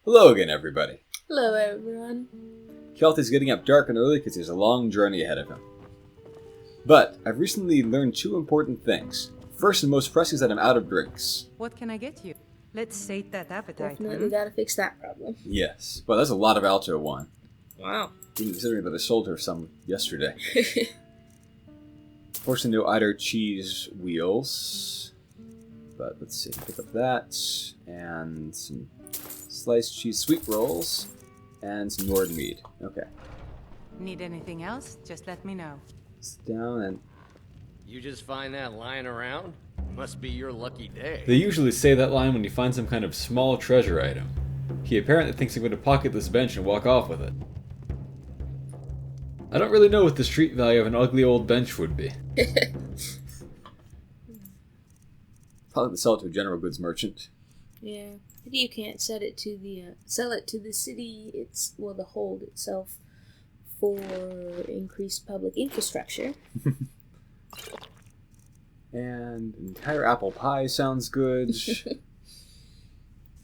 Hello again, everybody. Hello, everyone. Hjalted's getting up dark and early because he has a long journey ahead of him. But I've recently learned two important things. First and most pressing is that I'm out of drinks. What can I get you? Let's sate that appetite. Definitely gotta fix that problem. Yes. Well, that's a lot of Alto wine. Wow. Even considering that I sold her some yesterday. Fortunately, no Eider cheese wheels. But let's see, pick up that. And some sliced cheese sweet rolls. And some Nord mead. Okay. Need anything else? Just let me know. Sit down and... You just find that lying around? Must be your lucky day. They usually say that line when you find some kind of small treasure item. He apparently thinks I'm going to pocket this bench and walk off with it. I don't really know what the street value of an ugly old bench would be. Probably sell it to a general goods merchant. Yeah. Maybe you can't sell it to the city, the hold itself, for increased public infrastructure. And entire apple pie sounds good.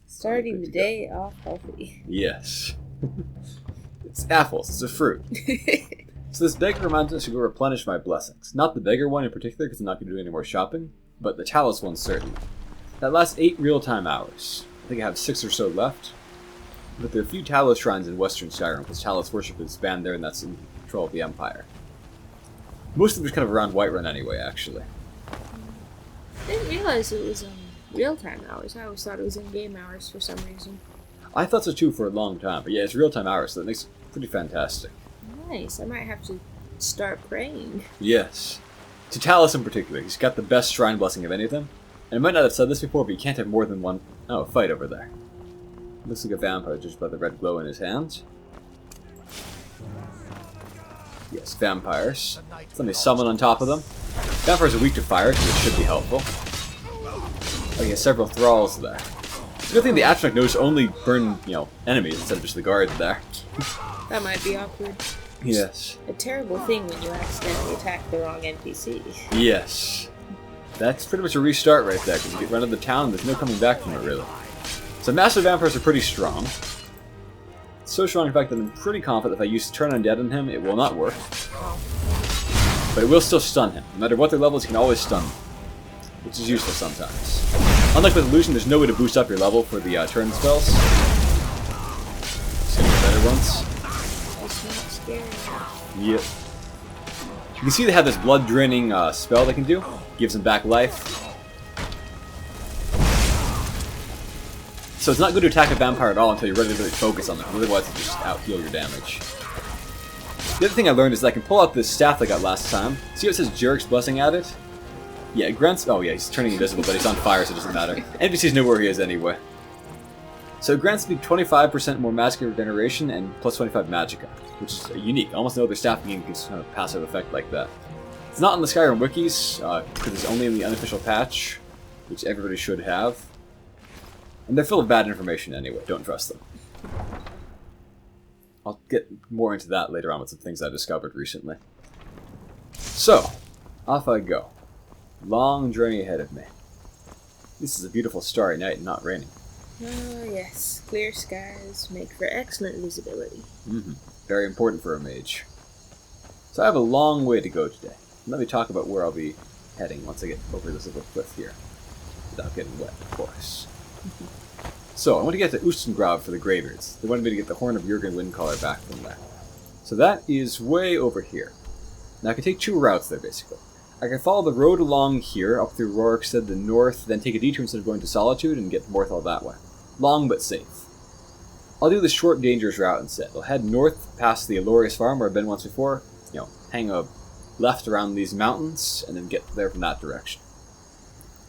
Starting the day off healthy. Yes. It's apples, it's a fruit. So this beggar reminds us to go replenish my blessings. Not the beggar one in particular, because I'm not going to do any more shopping, but the Talos one certainly. That lasts 8 real-time hours. I think I have 6 or so left. But there are a few Talos shrines in western Skyrim, because Talos worship is banned there, and that's in control of the Empire. Most of them are kind of around Whiterun anyway, actually. I didn't realize it was real-time hours. I always thought it was in-game hours for some reason. I thought so too for a long time, but yeah, it's real-time hours, so that makes it pretty fantastic. Nice. I might have to start praying. Yes. To Talos in particular, he's got the best shrine blessing of any of them. And I might not have said this before, but you can't have more than one. Oh, a fight over there. Looks like a vampire just by the red glow in his hand. Yes, vampires. Let me summon on top of them. Vampires are weak to fire, so it should be helpful. Oh, he has several thralls there. It's a good thing the Atronach knows to only burn, enemies instead of just the guard there. That might be awkward. Yes. A terrible thing when you accidentally attack the wrong NPC. Yes. That's pretty much a restart right there, because you get run out of the town, there's no coming back from it, really. So master vampires are pretty strong. So strong, in fact, that I'm pretty confident if I use Turn Undead on him, it will not work. But it will still stun him. No matter what their levels, you can always stun them, which is useful sometimes. Unlike with Illusion, there's no way to boost up your level for the turn spells. Some of the better ones. That's not scary. Yep. You can see they have this blood draining spell they can do. Gives them back life. So it's not good to attack a vampire at all until you're ready to really focus on them. Otherwise, it just out-heal your damage. The other thing I learned is that I can pull out this staff I got last time. See how it says Jurik's Blessing at it? Yeah, it grants... Oh yeah, he's turning invisible, but he's on fire, so it doesn't matter. NPCs know where he is anyway. So it grants me 25% more magic regeneration and plus 25 magicka, which is unique. Almost no other staff game gives a passive effect like that. It's not on the Skyrim wikis, because it's only in the unofficial patch, which everybody should have. And they're full of bad information anyway, don't trust them. I'll get more into that later on with some things I discovered recently. So, off I go. Long journey ahead of me. This is a beautiful starry night and not raining. Oh yes, clear skies make for excellent visibility. Very important for a mage. So I have a long way to go today. Let me talk about where I'll be heading once I get over this little cliff here. Without getting wet, of course. So, I want to get to Ustengrav for the Greybeards. They wanted me to get the Horn of Jurgen Windcaller back from there. So that is way over here. Now I can take 2 routes there, basically. I can follow the road along here, up through Rorikstead, the north, then take a detour instead of going to Solitude and get to Morthal that way. Long but safe. I'll do the short, dangerous route instead. I'll head north past the Alorius farm where I've been once before, hang a left around these mountains, and then get there from that direction.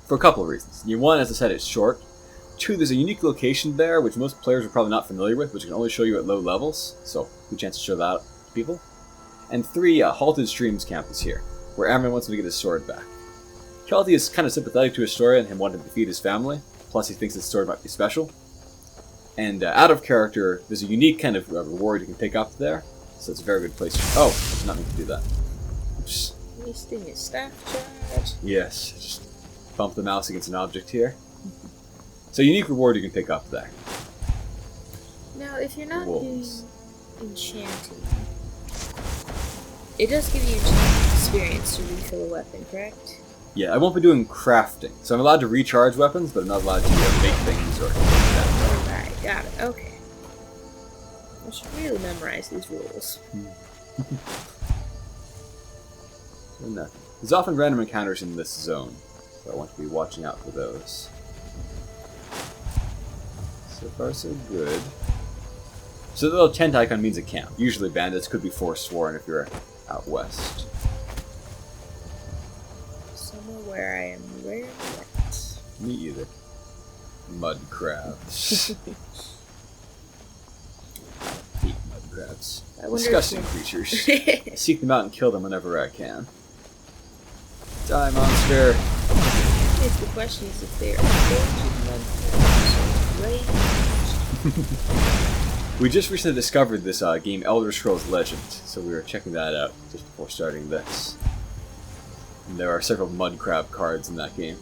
For a couple of reasons. One, as I said, it's short. 2, there's a unique location there, which most players are probably not familiar with, which I can only show you at low levels, so good chance to show that to people. And 3, Hjalted Streams Camp is here, where Amron wants him to get his sword back. Hjalti is kind of sympathetic to his story and him wanting to feed his family, plus he thinks his sword might be special. And out of character, there's a unique kind of reward you can pick up there, so it's a very good place to... Oh, I did not mean to do that. Oops. Wasting his staff charge. Yes, just bump the mouse against an object here. So unique reward you can pick up there. Now, if you're not wolves. doing enchanting, it does give you enchanting experience to refill a weapon, correct? Yeah, I won't be doing crafting, so I'm allowed to recharge weapons, but I'm not allowed to make things or anything like that. Alright, got it. Okay. I should really memorize these rules. So nothing. There's often random encounters in this zone, so I want to be watching out for those. So far, so good. So the little tent icon means a camp. Usually bandits, could be forsworn if you're out west. Somewhere where I am rarely at. Me either. Mud crabs. I hate mud crabs. I wonder Disgusting if creatures. I seek them out and kill them whenever I can. Die, monster! I guess the question is if they're ranged. We just recently discovered this game, Elder Scrolls Legend, so we were checking that out just before starting this. And there are several mud crab cards in that game.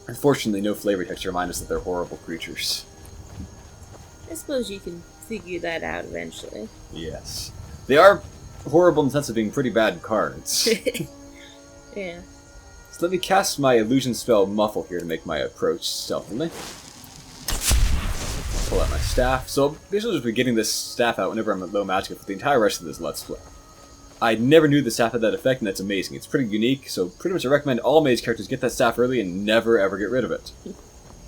Unfortunately, no flavor text to remind us that they're horrible creatures. I suppose you can figure that out eventually. Yes. They are horrible in the sense of being pretty bad cards. Yeah. So let me cast my illusion spell Muffle here to make my approach stealthily. Pull out my staff. So basically just be getting this staff out whenever I'm at low magic for the entire rest of this Let's Play. I never knew the staff had that effect, and that's amazing. It's pretty unique, so pretty much I recommend all mage characters get that staff early and never ever get rid of it.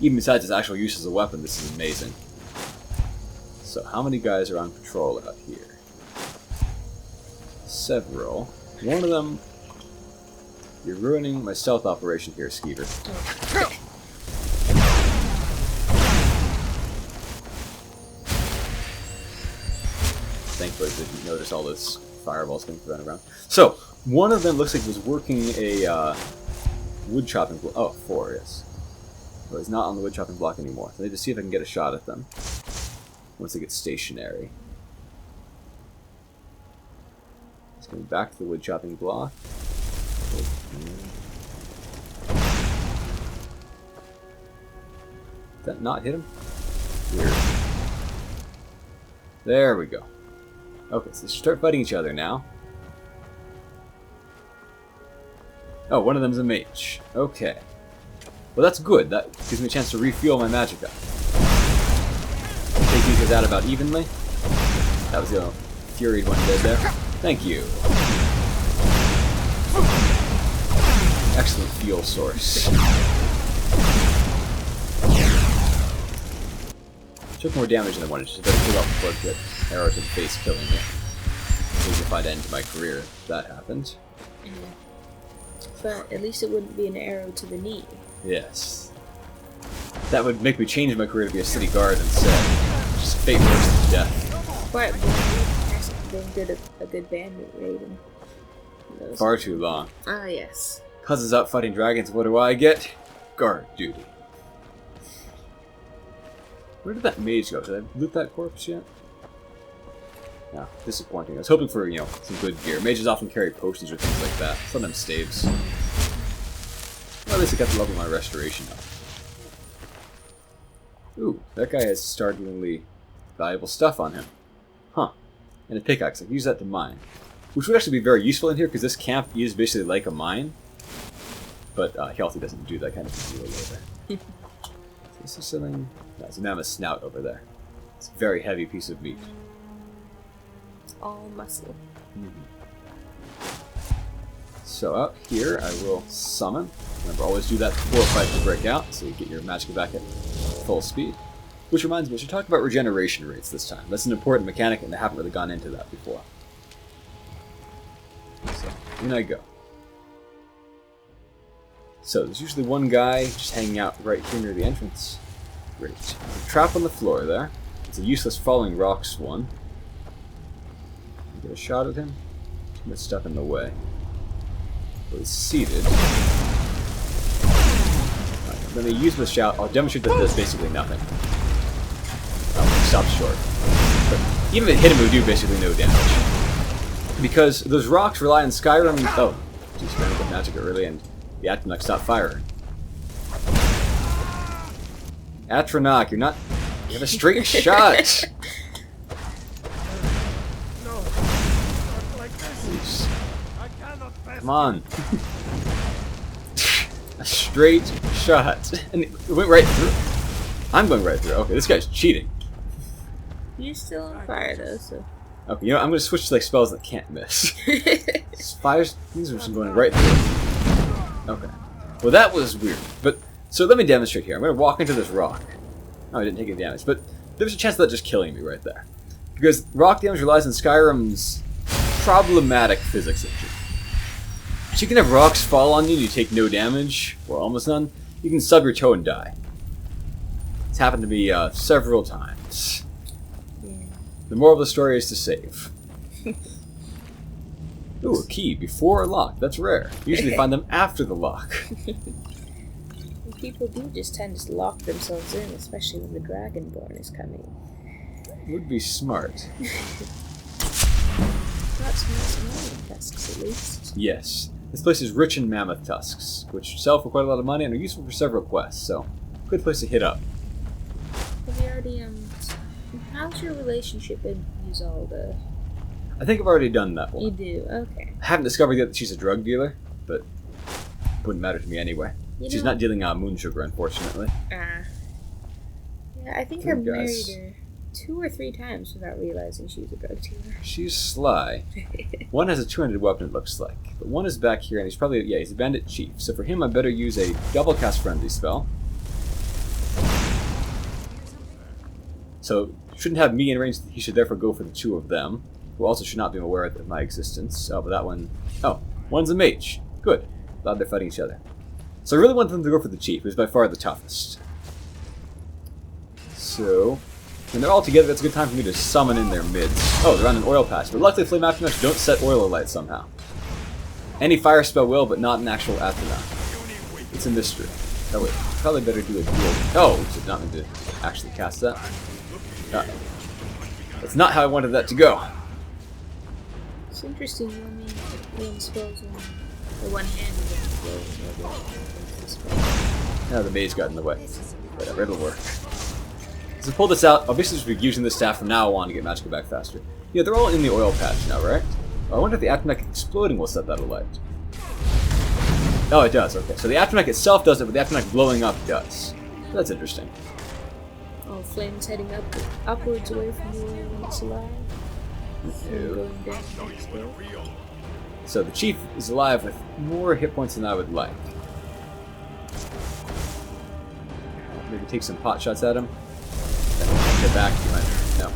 Even besides its actual use as a weapon, this is amazing. So how many guys are on patrol out here? Several. One of them... You're ruining my stealth operation here, Skeever. Thankfully, I didn't notice all this fireballs being thrown around. So, one of them looks like he was working a wood chopping block. Oh, 4, yes. But he's not on the wood chopping block anymore. So I need to see if I can get a shot at them once they get stationary. He's going back to the wood chopping block. Did that not hit him? Weird. There we go. Okay, so start fighting each other now. Oh, one of them's a mage. Okay. Well, that's good. That gives me a chance to refuel my magicka. Take these guys out about evenly. That was the furied one dead there. Thank you. Excellent fuel source. Took more damage than I wanted, just better kill off before I get arrow to the face killing me. If I'd end my career if that happened. Yeah. But at least it wouldn't be an arrow to the knee. Yes. That would make me change my career to be a city guard instead. Just fate worse than death. But they did a good bandit raid. And Far too long. Ah, yes. Cousins out fighting dragons, what do I get? Guard duty. Where did that mage go? Did I loot that corpse yet? No, disappointing. I was hoping for, you know, some good gear. Mages often carry potions or things like that. Sometimes staves. Well, at least I got to level my restoration up. Ooh, that guy has startlingly valuable stuff on him. Huh. And a pickaxe. I can use that to mine. Which would actually be very useful in here, because this camp is basically like a mine. But Hjalted doesn't do that kind of deal later. This is something... No, it's a mammoth snout over there. It's a very heavy piece of meat. All muscle. So up here, I will summon. Remember, always do that before fights break out, so you get your magic back at full speed. Which reminds me, I should talk about regeneration rates this time. That's an important mechanic, and I haven't really gone into that before. So, in I go. So, there's usually one guy just hanging out right here near the entrance. Great. There's a trap on the floor there. It's a useless falling rocks one. Get a shot at him. Too much stuff in the way. Well, he's seated. Right, let me use the shout. I'll demonstrate that it does basically nothing. Stop short. But even if it hit him, it would do basically no damage. Because those rocks rely on Skyrim. Oh, geez, trying to get magic early and the Atronach stopped firing. Atronach, you're not have a straight shot! No, not like this. I cannot pass. Come on. A straight shot. And it went right through. I'm going right through. Okay, this guy's cheating. You're still on fire though, so. Okay, you know, I'm gonna switch to like spells that can't miss. Fires, these are just going right through. Okay. Well, that was weird. But, so let me demonstrate here. I'm gonna walk into this rock. Oh, I didn't take any damage, but there's a chance of that just killing me right there. Because rock damage relies on Skyrim's problematic physics engine. So you can have rocks fall on you and you take no damage, or almost none. You can stub your toe and die. It's happened to me several times. Yeah. The moral of the story is to save. Ooh, a key before a lock. That's rare. Usually find them after the lock. People do just tend to lock themselves in, especially when the Dragonborn is coming. Would be smart. Not so much mammoth tusks, at least. Yes. This place is rich in mammoth tusks, which sell for quite a lot of money and are useful for several quests, so good place to hit up. Have you already, how's your relationship with Yuzalda? I think I've already done that You one. do, okay. I haven't discovered yet that she's a drug dealer, but wouldn't matter to me anyway. You She's know- not dealing moon sugar, unfortunately. Yeah, I think I Good married guys. her 2 or 3 times without realizing she was a drug dealer. She's sly. One has a 200 weapon, it looks like. But one is back here, and he's probably, yeah, he's a bandit chief. So for him, I better use a double cast frenzy spell. So, shouldn't have me in range, he should therefore go for the 2 of them, who also should not be aware of my existence. Oh, but that one, oh, one's a mage. Good. Glad they're fighting each other. So I really want them to go for the chief, who's by far the toughest. So, when they're all together, that's a good time for me to summon in their mids. Oh, they're on an oil patch, but luckily Flame Aftermath don't set oil alight somehow. Any fire spell will, but not an actual Aftermath. It's a mystery. Oh wait, probably better do a dual. Oh, did not mean to actually cast that. That's not how I wanted that to go. It's interesting you only one spells on the one hand and then blow Now the maze got in the way. Whatever, it'll work. So to pull this out, I'll basically just be using this staff from now on to get magical back faster. Yeah, they're all in the oil patch now, right? Oh, I wonder if the Aftermath exploding will set that alight. Oh, it does, okay. So the Aftermath itself doesn't, but the Aftermath blowing up does. That's interesting. Oh, flames heading upwards away from the oil when it's alive. And going down next to it. So the chief is alive with more hit points than I would like. Maybe take some pot shots at him. Get back to him. No.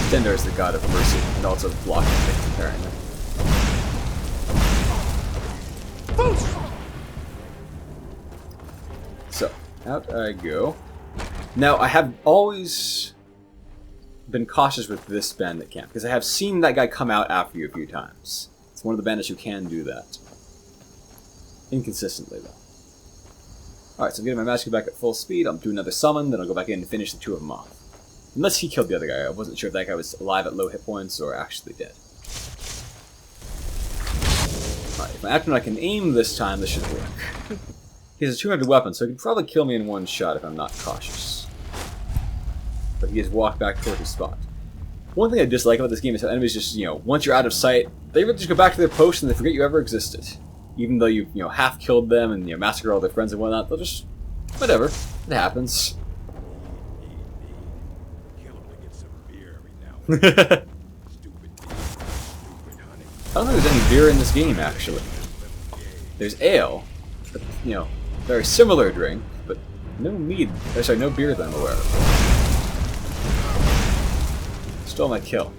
Stendar is the god of mercy and also blocking things, apparently. So, out I go. Now, I have always been cautious with this bandit camp, because I have seen that guy come out after you a few times. It's one of the bandits who can do that. Inconsistently, though. Alright, so I'm getting my magic back at full speed. I'll do another summon, then I'll go back in and finish the 2 of them off. Unless he killed the other guy. I wasn't sure if that guy was alive at low hit points or actually dead. Alright, if my Aftermath can aim this time, this should work. He has a 200 weapon, so he can probably kill me in one shot if I'm not cautious. But he has walked back toward his spot. One thing I dislike about this game is how enemies just, once you're out of sight, they really just go back to their post and they forget you ever existed. Even though you, half killed them and, massacred all their friends and whatnot, they'll just, whatever, it happens. I don't think there's any beer in this game, actually. There's ale, but, very similar drink, but no mead, no beer that I'm aware of. Stole my kill.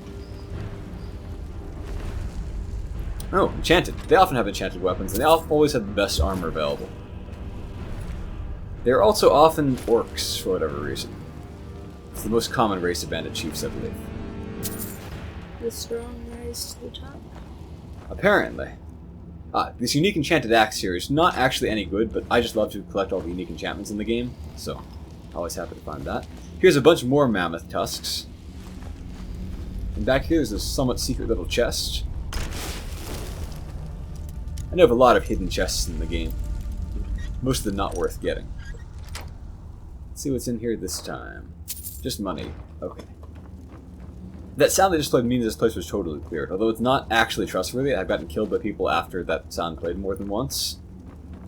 Oh, enchanted. They often have enchanted weapons, and they always have the best armor available. They're also often orcs, for whatever reason. It's the most common race of bandit chiefs, I believe. The strong rise to the top. Apparently. This unique enchanted axe here is not actually any good, but I just love to collect all the unique enchantments in the game, so always happy to find that. Here's a bunch more mammoth tusks. And back here is a somewhat secret little chest. I know of a lot of hidden chests in the game. Most of them not worth getting. Let's see what's in here this time. Just money. Okay. That sound that just played means this place was totally cleared. Although it's not actually trustworthy, I've gotten killed by people after that sound played more than once.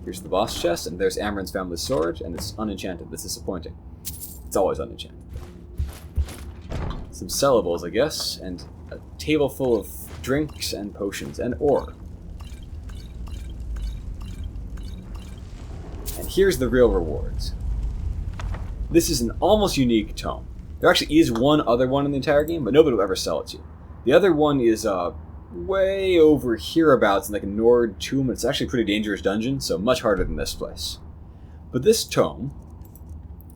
Here's the boss chest, and there's Amaran's family sword, and it's unenchanted. That's disappointing. It's always unenchanted. Some sellables, I guess, and a table full of drinks and potions and ore. And here's the real rewards. This is an almost unique tome. There actually is one other one in the entire game, but nobody will ever sell it to you. The other one is way over hereabouts in like a Nord tomb. It's actually a pretty dangerous dungeon, so much harder than this place. But this tome,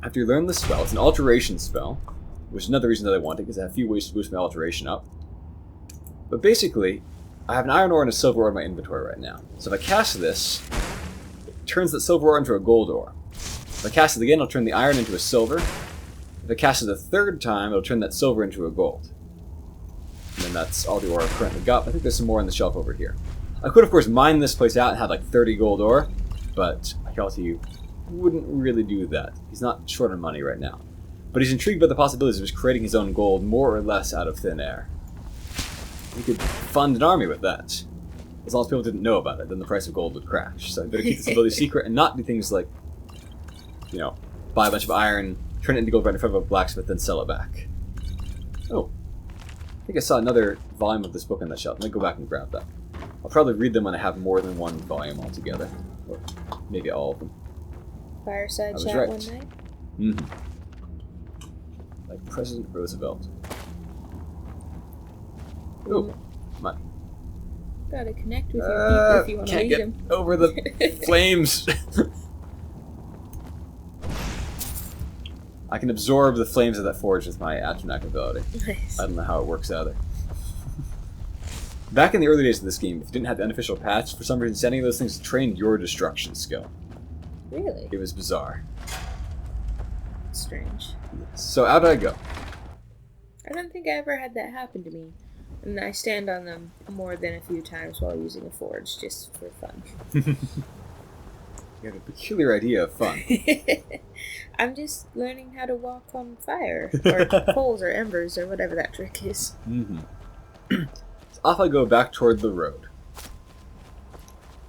after you learn the spell, it's an alteration spell, which is another reason that I want it, because I have a few ways to boost my alteration up. But basically, I have an iron ore and a silver ore in my inventory right now. So if I cast this, it turns that silver ore into a gold ore. If I cast it again, it'll turn the iron into a silver. If I cast it a third time, it'll turn that silver into a gold. And then that's all the ore I've currently got. I think there's some more on the shelf over here. I could, of course, mine this place out and have like 30 gold ore, but Hjalted wouldn't really do that. He's not short on money right now. But he's intrigued by the possibilities of just creating his own gold more or less out of thin air. He could fund an army with that. As long as people didn't know about it, then the price of gold would crash. So I better keep this ability secret and not do things like, you know, buy a bunch of iron, turn it into gold right in front of a blacksmith, then sell it back. Oh. I think I saw another volume of this book on that shelf. Let me go back and grab that. I'll probably read them when I have more than one volume altogether. Or maybe all of them. Fireside chat right. one night? Mm-hmm. Like President Roosevelt. Oh, money. Gotta connect with your people if you want to Can't lead get them. over the flames. I can absorb the flames of that forge with my Atronach ability. Nice. I don't know how it works either. Back in the early days of this game, if you didn't have the unofficial patch, for some reason sending those things trained your destruction skill. Really? It was bizarre. Strange. So how did I go? I don't think I ever had that happen to me. And I stand on them more than a few times while using a forge, just for fun. You have a peculiar idea of fun. I'm just learning how to walk on fire, or coals, or embers, or whatever that trick is. Mm-hmm. So off I go back toward the road.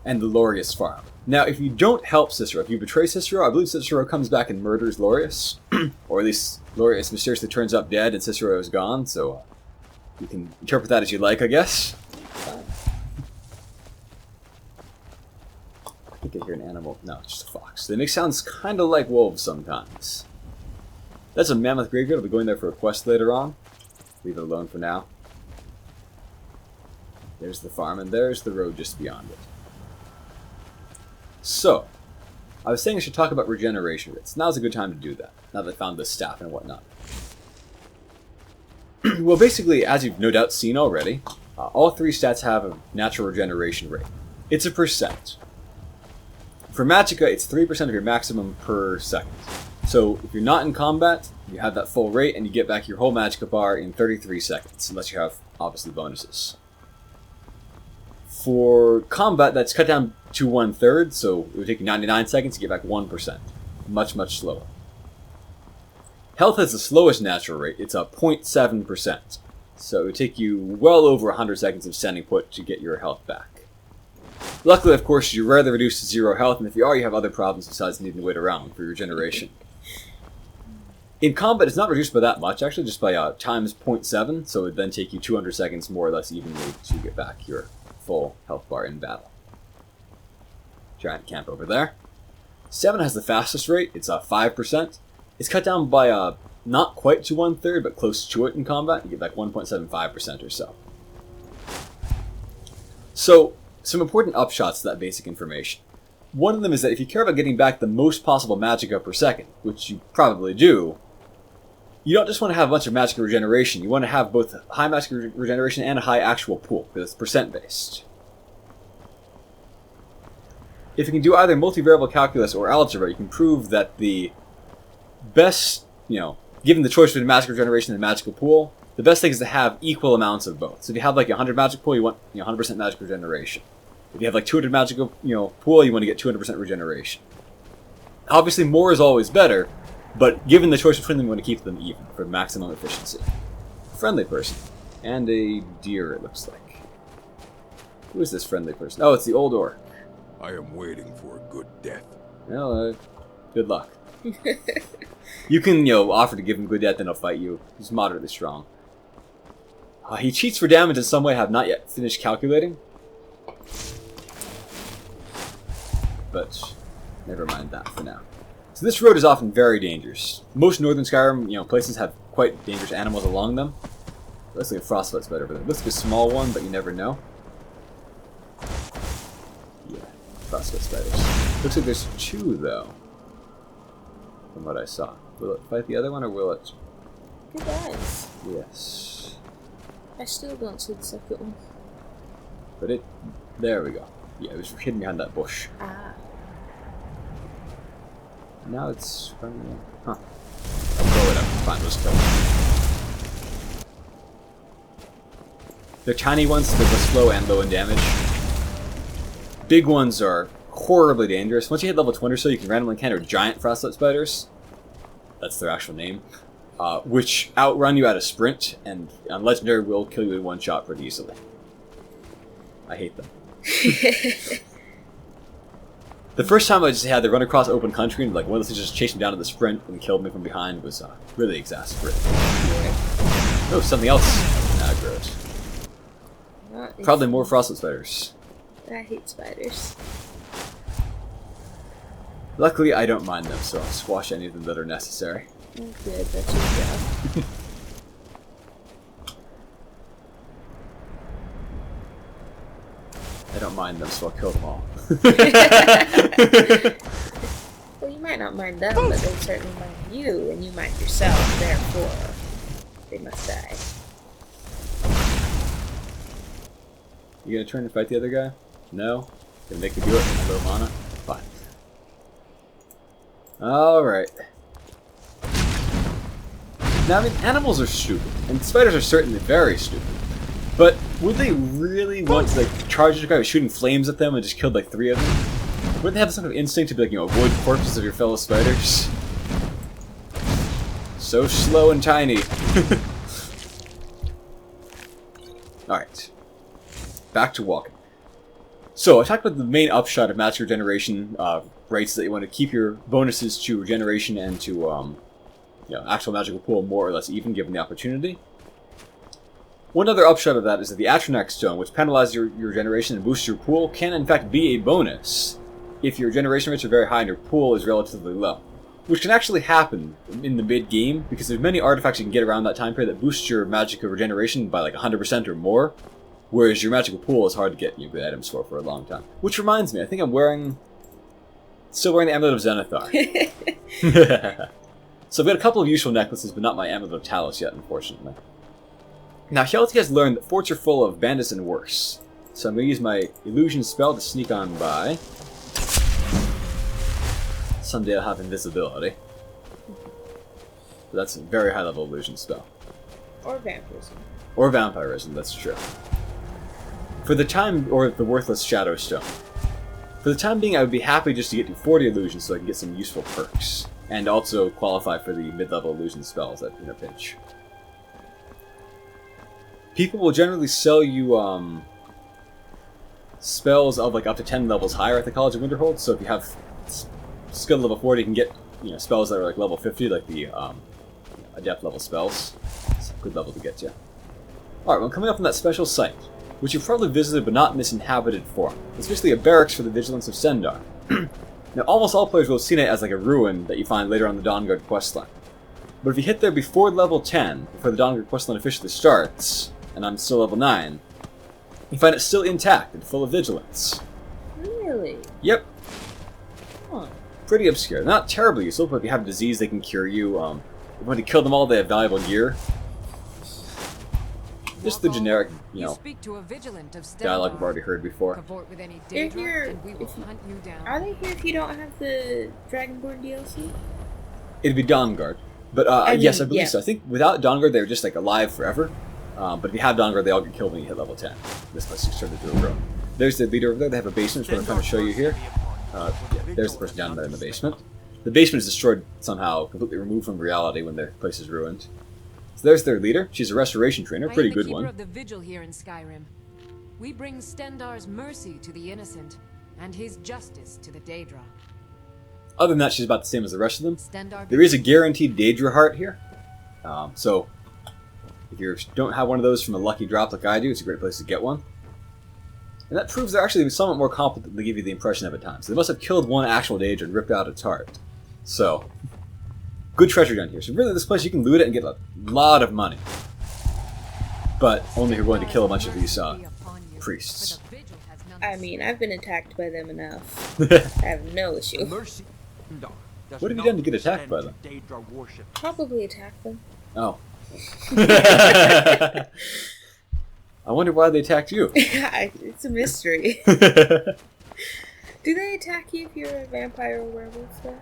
And the Lorius farm. Now, if you don't help Cicero, if you betray Cicero, I believe Cicero comes back and murders Lorius. Or at least Lorius mysteriously turns up dead and Cicero is gone, so you can interpret that as you like, I guess. I think I hear an animal. No, it's just a fox. They make sounds kind of like wolves sometimes. That's a mammoth graveyard. I'll be going there for a quest later on. Leave it alone for now. There's the farm, and there's the road just beyond it. So, I was saying I should talk about regeneration rates. Now's a good time to do that, now that I found this staff and whatnot. Well, basically, as you've no doubt seen already, all three stats have a natural regeneration rate. It's a percent. For Magicka, it's 3% of your maximum per second. So, if you're not in combat, you have that full rate, and you get back your whole Magicka bar in 33 seconds, unless you have, obviously, bonuses. For combat, that's cut down to 1/3, so it would take you 99 seconds to get back 1%. Much, much slower. Health has the slowest natural rate. It's a 0.7%. So it would take you well over 100 seconds of standing put to get your health back. Luckily, of course, you're rarely reduced to 0 health, and if you are, you have other problems besides needing to wait around for your regeneration. In combat, it's not reduced by that much, actually, just by times 0.7, so it would then take you 200 seconds more or less evenly to get back your full health bar in battle. Giant camp over there. 7 has the fastest rate. It's 5%. It's cut down by not quite to 1/3, but close to it in combat. You get back 1.75% or so. So, some important upshots to that basic information. One of them is that if you care about getting back the most possible Magicka per second, which you probably do, you don't just want to have a bunch of Magicka regeneration. You want to have both high Magicka regeneration and a high actual pool, because it's percent-based. If you can do either multivariable calculus or algebra, you can prove that the best, given the choice between Magicka regeneration and Magical pool, the best thing is to have equal amounts of both. So if you have like 100 Magic pool, you want 100% Magic regeneration. If you have like 200 Magical pool, you want to get 200% regeneration. Obviously, more is always better, But given the choice between them, I'm going to keep them even for maximum efficiency. Friendly person. And a deer, it looks like. Who is this friendly person? Oh, it's the old orc. I am waiting for a good death. Well, good luck. You can, offer to give him good death and he'll fight you. He's moderately strong. He cheats for damage in some way I have not yet finished calculating. But never mind that for now. So this road is often very dangerous. Most northern Skyrim, places have quite dangerous animals along them. Looks like a frostbite spider over there. Looks like a small one, but you never know. Yeah, frostbite spiders. Looks like there's 2 though. From what I saw. Will it fight the other one or will it? Good eyes. Yes. I still don't see the second one. But it... There we go. Yeah, it was hidden behind that bush. Ah. Now it's running... Huh. I'll blow it up and find those kills. They're tiny ones, so they're both slow and low in damage. Big ones are horribly dangerous. Once you hit level 20 or so, you can randomly encounter giant frostbite spiders. That's their actual name. Which outrun you at a sprint, and on Legendary will kill you in one shot pretty easily. I hate them. The first time I just had to run across open country and one of those things just chased me down to the sprint and killed me from behind was really exasperating. Oh, something else. Gross. Probably more frostbite spiders. I hate spiders. Luckily, I don't mind them, so I'll squash any of them that are necessary. Oh, good, that's your job. I don't mind them, so I'll kill them all. Well, you might not mind them, but they certainly mind you, and you mind yourself, therefore, they must die. You gonna turn and fight the other guy? No? Gonna make me do it with low mana? Fine. Alright. Now, I mean, animals are stupid, and spiders are certainly very stupid. But would they really want to charge a guy with shooting flames at them and just killed 3 of them? Wouldn't they have some kind of instinct to be avoid corpses of your fellow spiders? So slow and tiny. Alright. Back to walking. So, I talked about the main upshot of magic regeneration rates, that you want to keep your bonuses to regeneration and to actual magical pool more or less even given the opportunity. One other upshot of that is that the Atronach Stone, which penalizes your regeneration and boosts your pool, can in fact be a bonus if your regeneration rates are very high and your pool is relatively low. Which can actually happen in the mid-game, because there's many artifacts you can get around that time period that boost your magical regeneration by 100% or more, whereas your magical pool is hard to get good items for a long time. Which reminds me, I think I'm still wearing the Amulet of Zenithar. So I've got a couple of useful necklaces, but not my Amulet of Talos yet, unfortunately. Now, Hjalted has learned that forts are full of bandits and worse. So I'm going to use my illusion spell to sneak on by. Someday I'll have invisibility. But that's a very high level illusion spell. Or vampirism. Or vampirism, that's true. For the time, or the worthless Shadow Stone. For the time being, I would be happy just to get to 40 illusions so I can get some useful perks. And also qualify for the mid-level illusion spells in a pinch. People will generally sell you spells of up to 10 levels higher at the College of Winterhold. So if you have skill level 40, you can get spells that are level 50, like the adept level spells. It's a good level to get to. Alright, well, coming up on that special site, which you've probably visited but not in this inhabited form. It's basically a barracks for the Vigilance of Sendar. Now, almost all players will have seen it as a ruin that you find later on the Dawnguard questline. But if you hit there before level 10, before the Dawnguard questline officially starts, and I'm still level 9, you find it still intact and full of vigilance. Really? Yep. Huh. Pretty obscure. Not terribly useful, but if you have a disease, they can cure you. If you want to kill them all, they have valuable gear. Just the generic, speak to a vigilant of dialogue we've already heard before. Cavort with any They're danger, here. and we will hunt you down. Are they here if you don't have the Dragonborn DLC? It'd be Dawnguard. But yes, I believe so. I think without Dawnguard, they're just alive forever. But if you have Dawnguard, they all get killed when you hit level 10. This place is turned into a room. There's the leader over there. They have a basement, which I'm trying to show you here. Yeah, there's the person down there in the basement. The basement is destroyed somehow, completely removed from reality when their place is ruined. So there's their leader. She's a restoration trainer, pretty good one. I am the keeper of the vigil here in Skyrim. We bring Stendar's mercy to the innocent, and his justice to the Daedra. Other than that, she's about the same as the rest of them. Stendar There is a guaranteed Daedra heart here. So, if you don't have one of those from a lucky drop like I do, it's a great place to get one. And that proves they're actually somewhat more competent than they give you the impression of at times. So they must have killed one actual Daedra and ripped out its heart. So, good treasure down here. So really, this place, you can loot it and get a lot of money. But only if you're willing to kill a bunch of these priests. I mean, I've been attacked by them enough. I have no issue. What have you done to get attacked by them? Probably attack them. Oh. I wonder why they attacked you. It's a mystery. Do they attack you if you're a vampire or werewolf, though?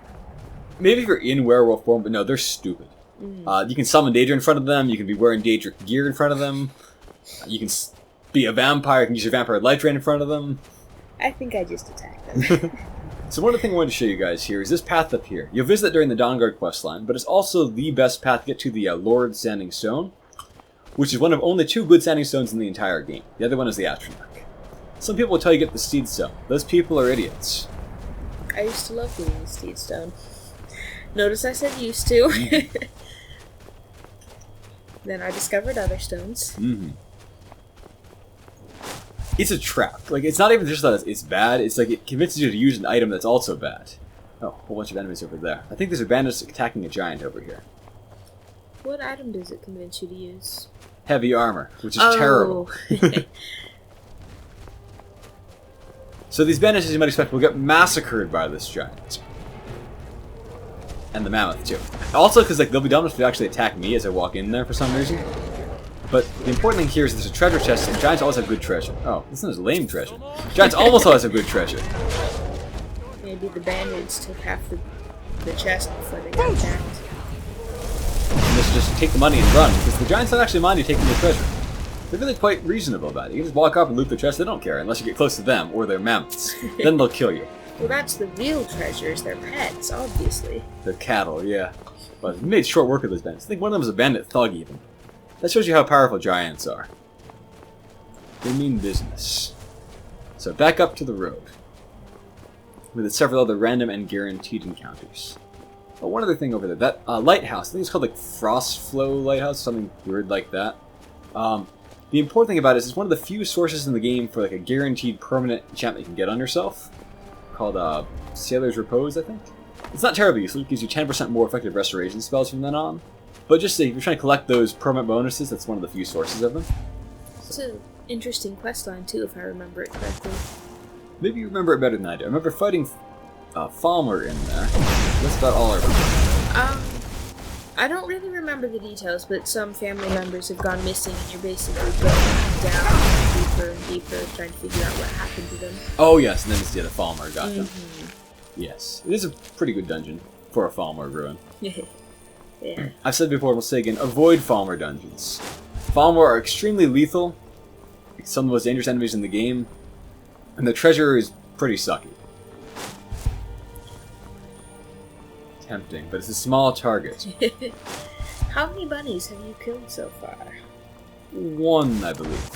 Maybe if you're in werewolf form, but no, they're stupid. You can summon Daedra in front of them, you can be wearing Daedric gear in front of them, you can be a vampire, you can use your vampire light drain in front of them. I think I just attacked them. So one of the things I wanted to show you guys here is this path up here. You'll visit during the Dawnguard questline, but it's also the best path to get to the Lord Standing Stone, which is one of only 2 good standing stones in the entire game. The other one is the Atronach. Some people will tell you to get the Steed Stone. Those people are idiots. I used to love getting the Steed Stone. Notice I said used to. Then I discovered other stones. It's a trap. Like, it's not even just that it's bad, it's like it convinces you to use an item that's also bad. Oh, a whole bunch of enemies over there. I think there's a bandit attacking a giant over here. What item does it convince you to use? Heavy armor, which is terrible. So these bandits, as you might expect, will get massacred by this giant. And the mammoth, too. Also, because like they'll be dumb enough to actually attack me as I walk in there for some reason. But the important thing here is there's a treasure chest, and giants always have good treasure. Oh, this one is lame treasure. Giants almost always have good treasure. Maybe the bandits took half the chest before they got attacked. And they should just take the money and run, because the giants don't actually mind you taking the treasure. They're really quite reasonable about it. You can just walk up and loot the chest, they don't care, unless you get close to them, or their mammoths. Then they'll kill you. Well, that's the real treasures, their pets, obviously. Their cattle, yeah. But we made short work of those bandits. I think one of them was a bandit thug, even. That shows you how powerful giants are. They mean business. So back up to the road. With several other random and guaranteed encounters. Oh, one other thing over there. That lighthouse, I think it's called like Frostflow Lighthouse, something weird like that. The important thing about it is it's one of the few sources in the game for like a guaranteed permanent enchantment you can get on yourself. Called Sailor's Repose, I think. It's not terribly useful, it gives you 10% more effective restoration spells from then on. But just if you're trying to collect those permanent bonuses, that's one of the few sources of them. It's an interesting questline too, if I remember it correctly. Maybe you remember it better than I do. I remember fighting Falmer in there. That's about all I remember. I don't really remember the details, but some family members have gone missing, and you're basically going down deeper and deeper, trying to figure out what happened to them. Oh yes, and then it's the Falmer got them. Yes, it is a pretty good dungeon for a Falmer ruin. Yeah. I've said before, and we'll say again, avoid Falmer dungeons. Falmer are extremely lethal, some of the most dangerous enemies in the game, and the treasure is pretty sucky. Tempting, but it's a small target. How many bunnies have you killed so far? 1, I believe.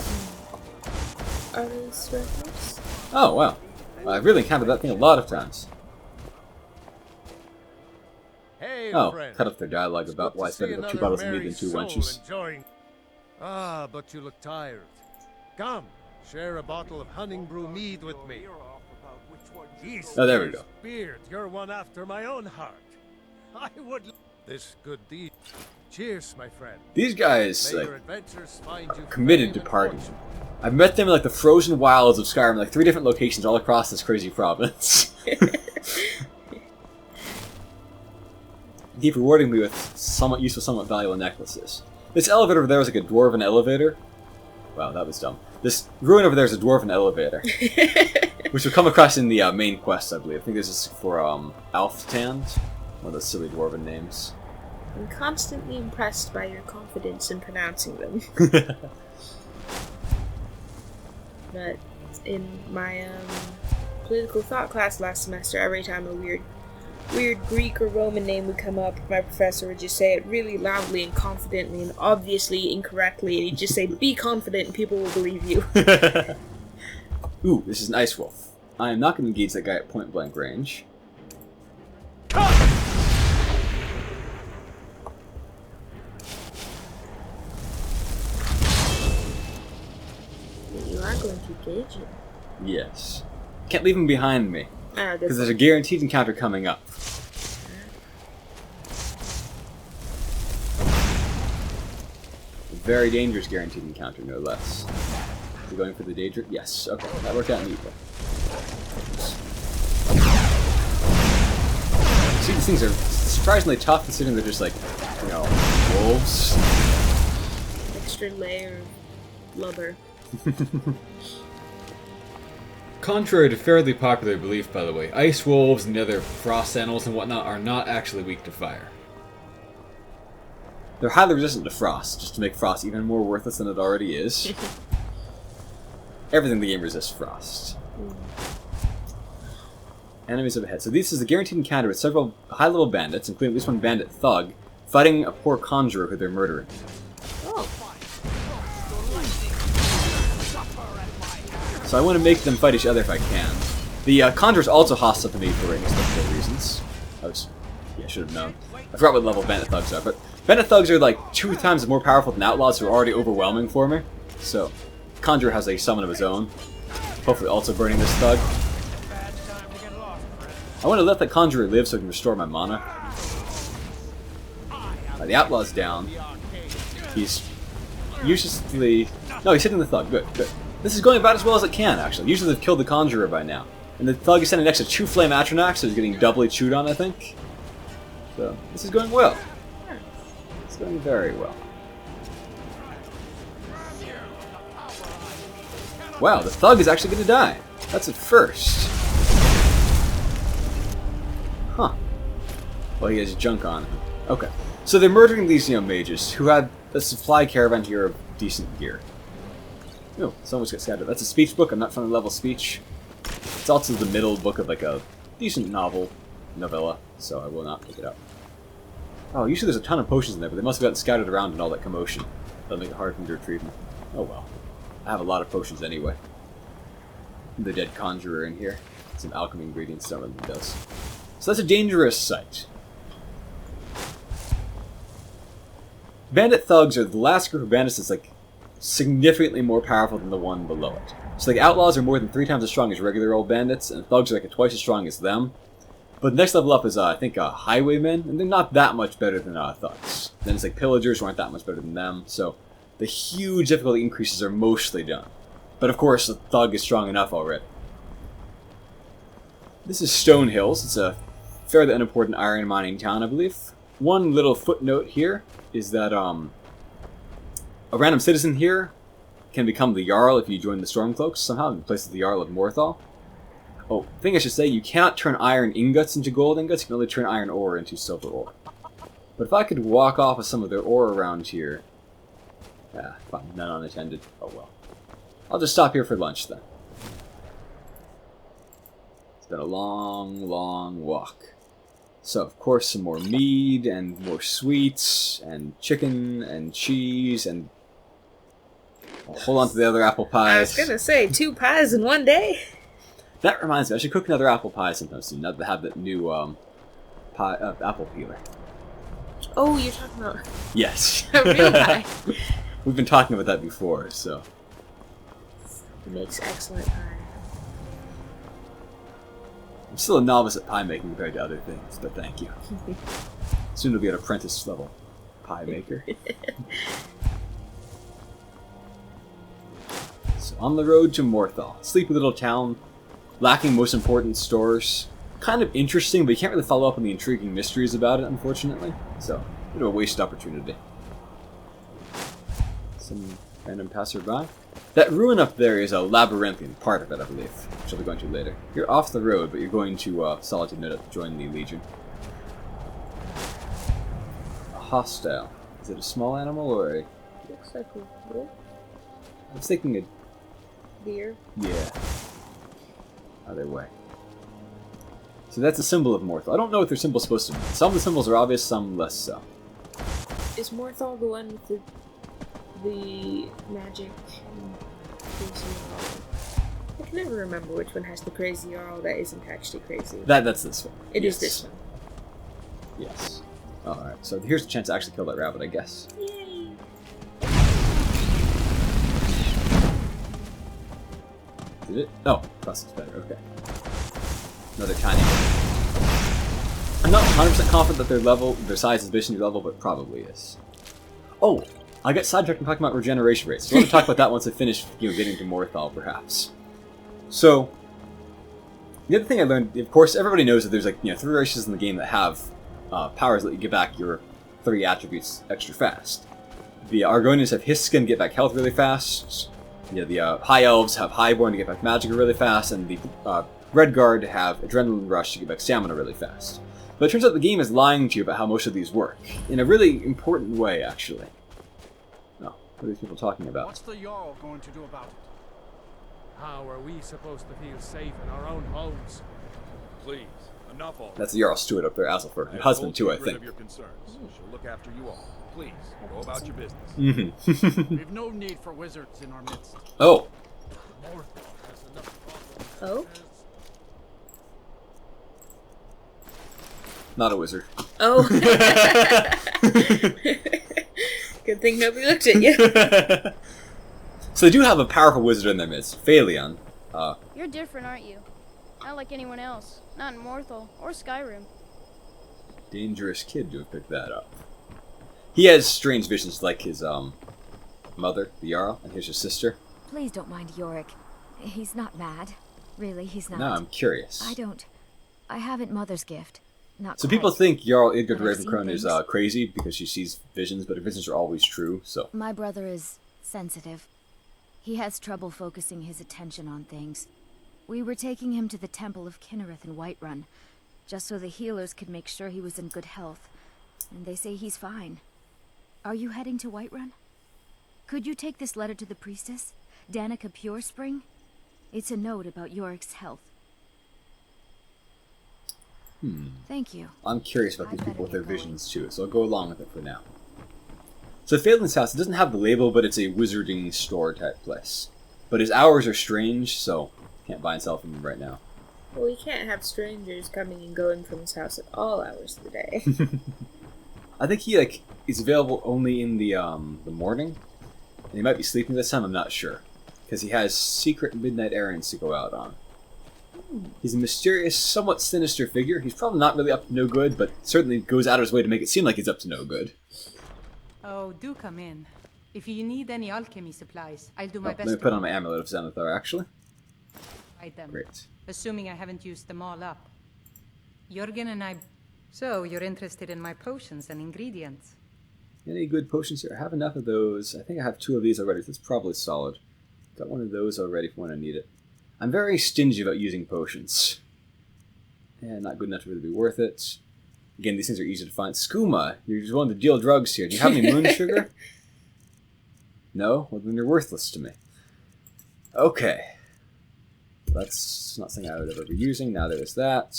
Are those records? Oh, wow. I've really encountered that thing a lot of times. Hey, Oh, friend. cut off their dialogue about why it's better to have 2 bottles of mead than 2 wenches. Ah, but you look tired. Come, share a bottle of honey brew mead with me. Jesus, Oh, there we go. Beard, you're one after my own heart. I would this good deed. Cheers, my friend. These guys, May like, your adventures find you committed to fame and party. fortune. I've met them in like the frozen wilds of Skyrim, like 3 different locations all across this crazy province. Keep rewarding me with somewhat useful, somewhat valuable necklaces. This elevator over there is like a dwarven elevator. Wow, that was dumb. This ruin over there is a dwarven elevator. Which we'll come across in the main quest, I believe. I think this is for Alftand. One of those silly dwarven names. I'm constantly impressed by your confidence in pronouncing them. But in my political thought class last semester, every time a weird weird Greek or Roman name would come up, my professor would just say it really loudly and confidently and obviously incorrectly, and he'd just say, be confident and people will believe you. Ooh, this is an ice wolf. I am not going to engage that guy at point blank range. You are going to engage him. Yes. Can't leave him behind me, Ah, because there's a guaranteed encounter coming up. A very dangerous guaranteed encounter, no less. Is he going for the danger? Yes. Okay, that worked out neatly. See, these things are surprisingly tough considering they're just like, you know, wolves. extra layer of blubber. Contrary to fairly popular belief, by the way, ice wolves and the other frost animals and whatnot are not actually weak to fire. They're highly resistant to frost, just to make frost even more worthless than it already is. Everything in the game resists frost. Enemies up ahead. So this is a guaranteed encounter with several high-level bandits, including at least one bandit thug, fighting a poor conjurer who they're murdering. Oh. So I want to make them fight each other if I can. The conjurer's also hostile to me for inexplicable reasons. I should have known. I forgot what level bandit thugs are, but bandit thugs are like 2 times more powerful than outlaws who are already overwhelming for me. So, conjurer has a summon of his own. Hopefully also burning this thug. I want to let the conjurer live so I can restore my mana. The outlaw's down. He's uselessly... No, he's hitting the thug. Good, good. This is going about as well as it can, actually. Usually they've killed the conjurer by now. And the thug is standing next to 2 flame Atronachs, so he's getting doubly chewed on, I think. So, this is going well. It's going very well. Wow, the thug is actually going to die. That's at first. Huh. Well, he has junk on him. Okay. So they're murdering these, mages who had a supply caravan here of decent gear. Oh, someone's got scattered. That's a speech book. I'm not trying to level speech. It's also the middle book of like a decent novella, so I will not pick it up. Oh, usually there's a ton of potions in there, but they must have gotten scattered around in all that commotion. That'll make it hard for me to retrieve them. Oh well. I have a lot of potions anyway. The dead conjurer in here. Some alchemy ingredients, some of them does. So that's a dangerous sight. Bandit thugs are the last group of bandits that's like significantly more powerful than the one below it. So like outlaws are more than 3 times as strong as regular old bandits, and thugs are like twice as strong as them. But the next level up is I think highwaymen, and they're not that much better than thugs. Then it's like pillagers who aren't that much better than them. So the huge difficulty increases are mostly done. But of course the thug is strong enough already. This is Stone Hills. It's a fairly unimportant iron mining town, I believe. One little footnote here is that a random citizen here can become the Jarl if you join the Stormcloaks somehow in place of the Jarl of Morthal. Oh, thing I should say, you cannot turn iron ingots into gold ingots, you can only turn iron ore into silver ore. But if I could walk off with some of their ore around here... fine, none unattended. Oh well. I'll just stop here for lunch then. It's been a long, long walk. So, of course, some more mead, and more sweets, and chicken, and cheese, and... I'll hold on to the other apple pies. I was gonna say, 2 pies in one day? That reminds me, I should cook another apple pie sometime soon, now that I have that new, apple peeler. Oh, you're talking about Yes. a real pie. We've been talking about that before, so... It makes excellent pie. I'm still a novice at pie making compared to other things, but thank you. Soon to be an apprentice level pie maker. So on the road to Morthal, sleepy little town, lacking most important stores. Kind of interesting, but you can't really follow up on the intriguing mysteries about it, unfortunately. So, a bit of a wasted opportunity. Some random passerby. That ruin up there is a labyrinthian part of it, I believe, which I'll be going to later. You're off the road, but you're going to Solitude Note to join the Legion. A hostile. Is it a small animal or a... Looks like a wolf. I was thinking a... Deer. Yeah. Either way. So that's a symbol of Morthal. I don't know what their symbol's supposed to mean. Some of the symbols are obvious, some less so. Is Morthal the one with the magic and crazy Jarl? I can never remember which one has the crazy Jarl that isn't actually crazy. That's this one. It is this one. Yes. Alright, so here's the chance to actually kill that rabbit, I guess. Yay! Did it? Oh, plus it's better, okay. Another tiny one. I'm not 100% confident that their size is based on your level, but probably is. Oh! I got sidetracked from talking about regeneration rates, so I want to talk about that once I finish getting to Morthal, perhaps. So, the other thing I learned, of course, everybody knows that there's 3 races in the game that have powers that let you get back your 3 attributes extra fast. The Argonians have His Skin, get back health really fast. The High Elves have Highborn to get back magic really fast, and the Red Guard have Adrenaline Rush to get back stamina really fast. But it turns out the game is lying to you about how most of these work, in a really important way, actually. Oh, what are these people talking about? What's the Jarl going to do about it? How are we supposed to feel safe in our own homes? Please, enough already. That's the Jarl Steward up there, Azelfer. And husband, too, I think. Of your concerns. She'll look after you all. Please, go about your business. Mm-hmm. We've no need for wizards in our midst. Oh! Oh? Not a wizard. Oh! Good thing nobody looked at you. So they do have a powerful wizard in their midst, Phalion. You're different, aren't you? Not like anyone else. Not in Morthal or Skyrim. Dangerous kid to have picked that up. He has strange visions like his, mother, the Jarl, and here's his sister. Please don't mind Yorick. He's not mad. Really, he's not. No, I'm curious. I haven't Mother's gift. Not So quite. people think Jarl Idgard But I've seen Ravencrown is things. crazy because she sees visions, but her visions are always true, so... My brother is sensitive. He has trouble focusing his attention on things. We were taking him to the Temple of Kinnereth in Whiterun, just so the healers could make sure he was in good health. And they say he's fine. Are you heading to Whiterun? Could you take this letter to the priestess, Danica Purespring? It's a note about Yorick's health. Thank you. I'm curious about I these better people with their get going. visions, too, so I'll go along with it for now. So Phelan's house, it doesn't have the label, but it's a wizarding store type place. But his hours are strange, so can't buy and sell from him right now. Well, we can't have strangers coming and going from his house at all hours of the day. I think he is available only in the morning, and he might be sleeping this time. I'm not sure, because he has secret midnight errands to go out on. He's a mysterious, somewhat sinister figure. He's probably not really up to no good, but certainly goes out of his way to make it seem like he's up to no good. Oh, do come in. If you need any alchemy supplies, I'll do my Let best me to put on my amulet of Xanathar, actually. provide them. Great. Assuming I haven't used them all up. Jürgen and I... So, you're interested in my potions and ingredients? Any good potions here? I have enough of those. I think I have 2 of these already, so it's probably solid. Got one of those already for when I need it. I'm very stingy about using potions. And not good enough to really be worth it. Again, these things are easy to find. Skooma, you're just willing to deal drugs here. Do you have any moon sugar? No? Well, then you're worthless to me. Okay. That's not something I would ever be using. Now there's that.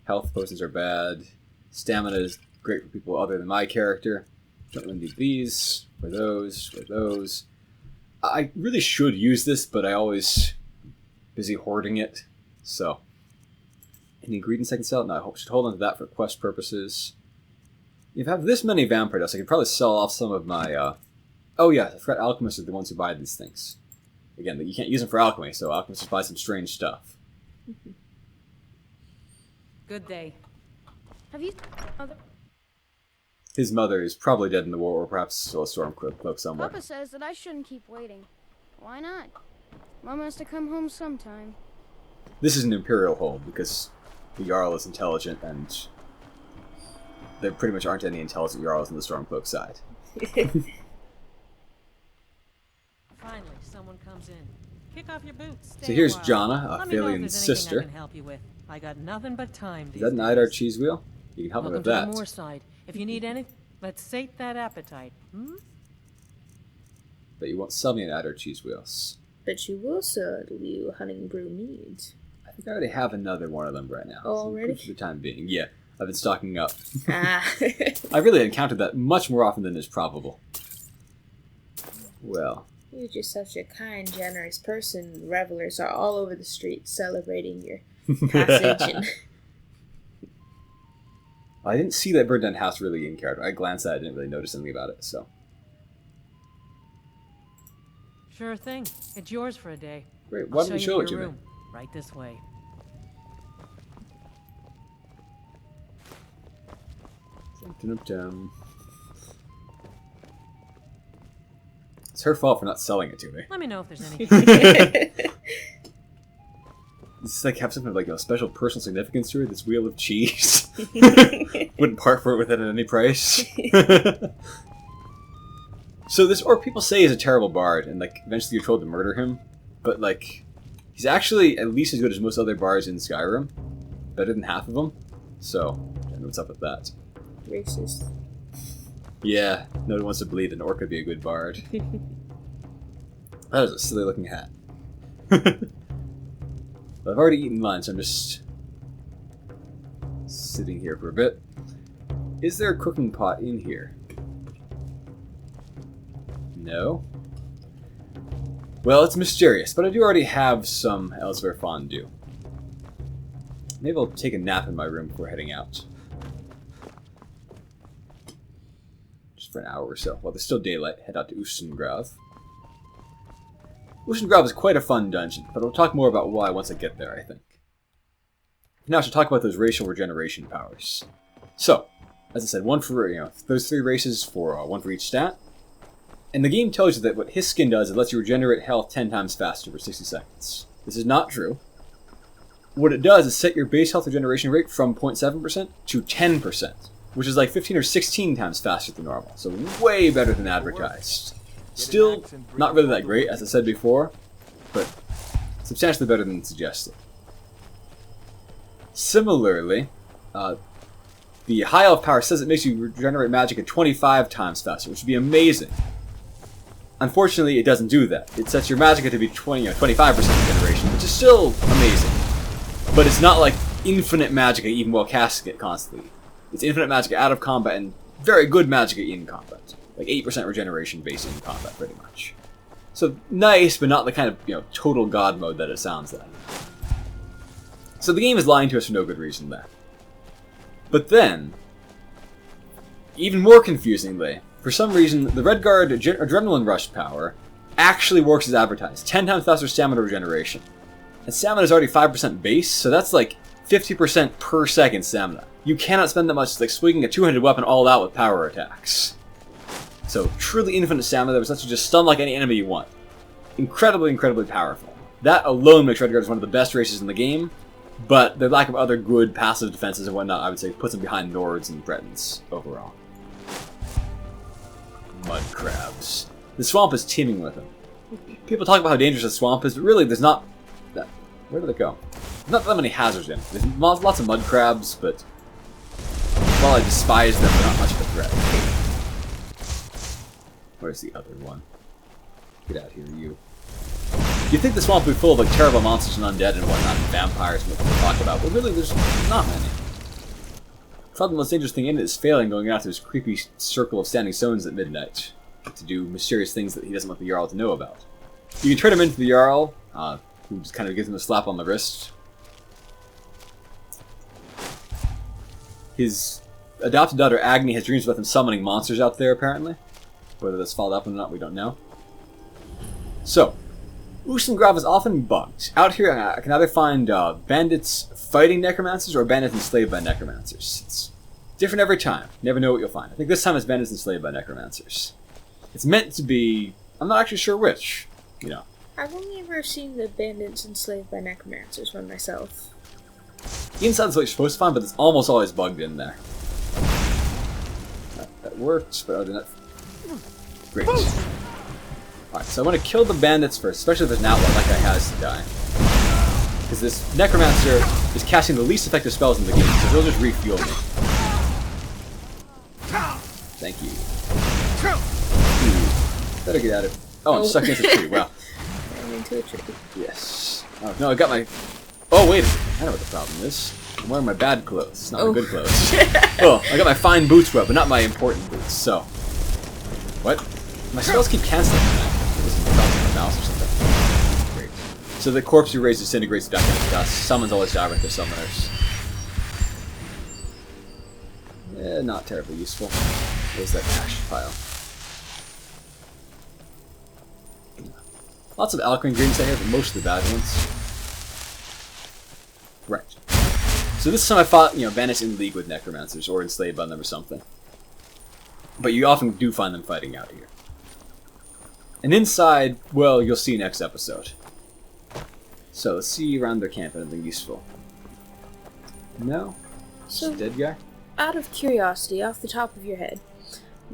Health potions are bad. Stamina is great for people other than my character. Don't really need these. Or those. Or those. I really should use this, but I always busy hoarding it. So, any ingredients I can sell? No, I should hold on to that for quest purposes. If I have this many vampire dust, I could probably sell off some of my, Oh yeah, I forgot alchemists are the ones who buy these things. Again, you can't use them for alchemy, so alchemists just buy some strange stuff. Good day. Have you... Mother... His mother is probably dead in the war, or perhaps still a stormcloak somewhere. Papa says that I shouldn't keep waiting. Why not? Mom has to come home sometime. This is an Imperial hold, because the Jarl is intelligent, and there pretty much aren't any intelligent Jarls on the Stormcloak side. Finally, someone comes in. Kick off your boots. So here's Jana, Phalian's sister. I can help you with. I got nothing but time. Is that an Idar cheese wheel? You can help me with that. Welcome to the Moor side. If you need any, let's sate that appetite. But you won't sell me an Idar cheese wheels. But you will sell you honey brew mead. I I think I already have another one of them right now. Oh, already? For the time being, yeah. I've been stocking up. Ah. I really encountered that much more often than is probable. Well. You're just such a kind, generous person. Revelers are all over the street celebrating your passage. And I didn't see that burned down house really in character. I glanced at it, I didn't really notice anything about it, so. Sure thing. It's yours for a day. Great, why don't you show it to me? Right this way. It's her fault for not selling it to me. Let me know if there's any. Does this like have something like a special personal significance to it? This wheel of cheese? Wouldn't part for it with it at any price. So this orc people say is a terrible bard, and like eventually you're told to murder him. But like, he's actually at least as good as most other bards in Skyrim. Better than half of them. So, I don't know what's up with that. Racist. Yeah, nobody wants to believe an orc could be a good bard. That is a silly looking hat. I've already eaten lunch, I'm just sitting here for a bit. Is there a cooking pot in here? No. Well, it's mysterious, but I do already have some elsewhere fondue. Maybe I'll take a nap in my room before heading out. Just for an hour or so. While there's still daylight, head out to Ustengrav. Ustengrav is quite a fun dungeon, but I'll talk more about why once I get there, I think. Now I should talk about those racial regeneration powers. So, as I said, one for, those 3 races for one for each stat. And the game tells you that what his skin does, it lets you regenerate health 10 times faster for 60 seconds. This is not true. What it does is set your base health regeneration rate from 0.7% to 10%, which is like 15 or 16 times faster than normal, so way better than advertised. Still not really that great, as I said before, but substantially better than suggested. Similarly, the high elf power says it makes you regenerate magic at 25 times faster, which would be amazing. Unfortunately, it doesn't do that. It sets your magic to be 25% regeneration, which is still amazing. But it's not like infinite magic even while casting it constantly. It's infinite magic out of combat and very good magic in combat. Like 8% regeneration based in combat, pretty much. So nice, but not the kind of total god mode that it sounds like. So the game is lying to us for no good reason there. But then, even more confusingly, for some reason, the Redguard Adrenaline Rush power actually works as advertised. 10 times faster stamina regeneration. And stamina is already 5% base, so that's like 50% per second stamina. You cannot spend that much. It's like swinging a 200 weapon all out with power attacks. So truly infinite stamina that lets you just stun like any enemy you want. Incredibly, incredibly powerful. That alone makes Redguard one of the best races in the game, but the lack of other good passive defenses and whatnot, I would say, puts them behind Nords and Bretons overall. Mud crabs. The swamp is teeming with them. People talk about how dangerous the swamp is, but really there's not that. Where do they go? Not that many hazards in it. There's lots of mud crabs, but while I despise them, they're not much of a threat. Where's the other one? Get out here, you. You'd think the swamp would be full of like terrible monsters and undead and whatnot, and vampires and what people talk about, but really there's not many. Probably the most dangerous thing in it is failing going out to this creepy circle of standing stones at midnight to do mysterious things that he doesn't want the Jarl to know about. You can turn him into the Jarl, who just kind of gives him a slap on the wrist. His adopted daughter Agni has dreams about them summoning monsters out there, apparently. Whether that's followed up or not, we don't know. So, Ustengrav is often bugged. Out here, I can either find bandits fighting necromancers or bandits enslaved by necromancers. It's different every time. Never know what you'll find. I think this time it's bandits enslaved by necromancers. It's meant to be... I'm not actually sure which, I've only ever seen the bandits enslaved by necromancers one myself. Inside is what you're supposed to find, but it's almost always bugged in there. That works, but other than that... Great. Alright, so I want to kill the bandits first, especially if there's an outlaw like I has to die. Because this necromancer is casting the least effective spells in the game, so he'll just refuel me. Thank you. Ooh, better get out of... Oh, I'm stuck into a tree, wow. I'm into a tree. Yes. Oh, no, I got my... Oh, wait a minute. I know what the problem is. I'm wearing my bad clothes, not my good clothes. Oh, I got my fine boots well, but not my important boots, so... What? My spells keep canceling that. This is my mouse or something. Great. So the corpse you raise disintegrates back into dust. Summons all his labyrinth of summoners. Not terribly useful. There's that ash pile. Lots of alchemy ingredients I have, but most of the bad ones. Right. So this time I fought, bandits in league with necromancers, or enslaved by them or something. But you often do find them fighting out here. And inside, well, you'll see next episode. So let's see around their camp, anything useful. No? So, dead guy? Out of curiosity, off the top of your head,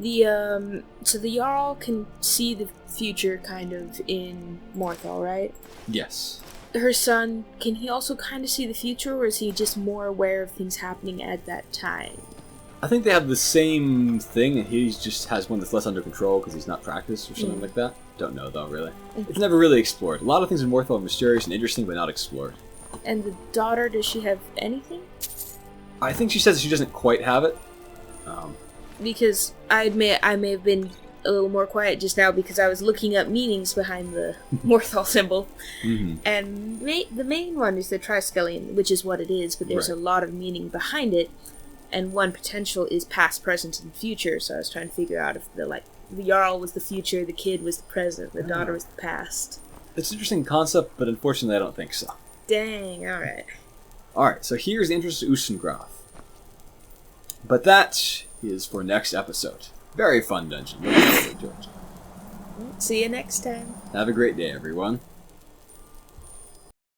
so the Jarl can see the future kind of in Morthal, right? Yes. Her son, can he also kind of see the future, or is he just more aware of things happening at that time? I think they have the same thing, and he just has one that's less under control because he's not practiced or something like that. Don't know, though, really. It's never really explored. A lot of things in Morthal are mysterious and interesting, but not explored. And the daughter, does she have anything? I think she says she doesn't quite have it. Because I may have been a little more quiet just now because I was looking up meanings behind the Morthal symbol. Mm-hmm. And the main one is the Triskelion, which is what it is, but there's a lot of meaning behind it. And one potential is past, present, and future. So I was trying to figure out if the Jarl was the future, the kid was the present, the daughter was the past. It's an interesting concept, but unfortunately I don't think so. Dang, alright. Alright, so here's the entrance to Ustengrav. But that is for next episode. Very fun dungeon. Looking forward to it. See you next time. Have a great day, everyone.